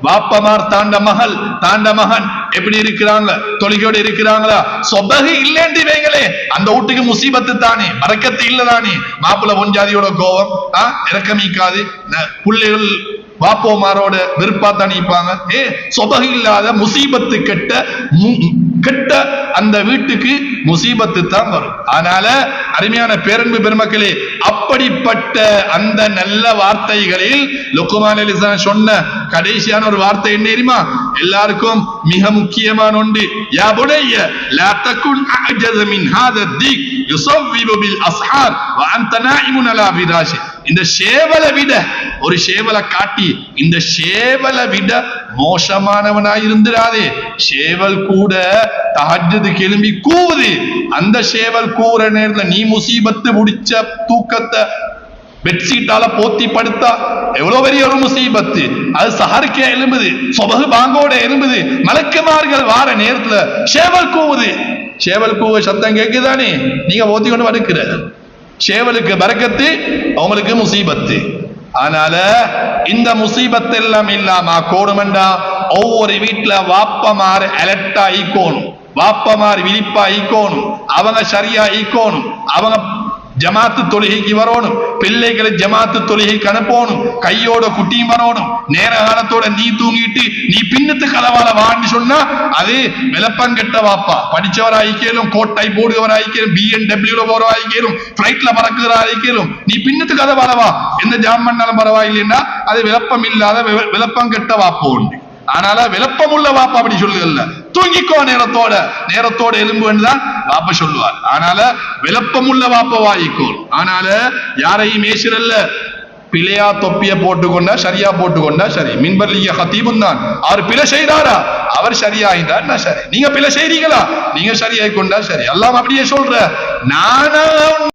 வாப்பமார் தாண்ட மகன் எப்படி இருக்கிறாங்க, தொழுகையோடு இருக்கிறாங்களா? சொபகு இல்லைன்னு வைங்களே, அந்த வீட்டுக்கு முசீபத்து தானே, பரக்கத்து இல்லதானே. மாப்பிள்ள பொஞ்சாதியோட கோபம் இறக்கமிக்காது, பிள்ளைகள் வாப்போமாரோட விருப்பாத்தான் நிற்பாங்க. சொபகு இல்லாத முசீபத்து கெட்ட அந்த வீட்டுக்கு முசீபத்து தான் வரும். அதனால அருமையான பேரன்பு பெருமக்களே, அப்படிப்பட்ட அந்த நல்ல வார்த்தைகளில் லுக்மான் அலைஹிஸ்ஸலாம் சொன்ன கடைசியான ஒரு வார்த்தை என்ன தெரியுமா? எல்லாருக்கும் மிக முக்கியமான ஒன்று. யா புனைய லா தகுன் அஜஸ மின் ஹாதா தீக் யுஸவ்விபு பில் அஸ்ஹார் வ அன்த நாயிமுன் அலா ஃபிராஷி. இந்த சேவலை விட, ஒரு சேவலை காட்டி, இந்த சேவலை விட மோசமானவனாய் இருந்துடாதே. சேவல் கூட தஹஜ்ஜுதுக்கு எழும்பி கூவுது. அந்த சேவல் கூற நேரத்துல நீ முசீபத்து முடிச்ச தூக்கத்தை பெட்ஷீட்டால போத்தி படுத்தா எவ்வளவு பெரிய ஒரு முசீபத்து. அது சஹருக்கே எழும்புது, சொபகு பாங்கோட எழும்புது, மலக்குமார்கள் வார நேரத்துல சேவல் கூவுது. சேவல் கூவ சத்தம் கேக்குதானே, நீங்க ஓத்தி கொண்டு படுக்கிற. சேவலுக்கு பரக்கத்து, அவங்களுக்கு முசீபத்து. அதனால இந்த முசீபத்து எல்லாம் இல்லாம கோடுமண்டா ஒவ்வொரு வீட்டுல வாப்பமாறு அலர்ட்டா ஈக்கோணும், வாப்பமாறு விழிப்பா ஈக்கோணும், அவங்க சரியா ஈக்கோணும், அவங்க ஜமாத்து தொழுகைக்கு வரணும், பிள்ளைகளை ஜமாத்து தொழுகைக்கு அனுப்பணும், கையோட குட்டியும் வரணும். நேர காலத்தோட நீ தூங்கிட்டு நீ பின்னத்து கலவால வான்னு சொன்னா அது விளப்பங்கெட்ட வாப்பா. படிச்சவராயிக்கலும், கோட்டை போடுகிறவராயிக்கலும், BMW போறவாயிக்கலும், பிளைட்ல பறக்குறவாயிக்கலும், நீ பின்னத்து கதவாலவா எந்த ஜாம் பண்ணாலும் பரவாயில்லைன்னா அது விளப்பம் இல்லாத விளப்பங்கெட்ட வாப்பா உண்டு. ஆனால விளப்பமுள்ள வாப்பா அப்படி சொல்லுகள்ல, தூங்கிக்கோ நேரத்தோட எலும்புதான் வாப்ப சொல்லுவார். ஆனால விளப்பமுள்ள வாப்ப வாயிக்கோ. ஆனால யாரையும் ஏசுறல்ல, பிழையா தொப்பிய போட்டுக்கொண்டா சரியா போட்டுக்கொண்டா சரி. மின்பர்லிய ஹத்தீபும் தான், அவர் பிழை செய்தாரா, அவர் சரியாயிட்டார் சரி. நீங்க பிழை செய்றீங்களா, நீங்க சரியாய் கொண்டா சரி. அல்லாஹ் அப்படியே சொல்ற. நானா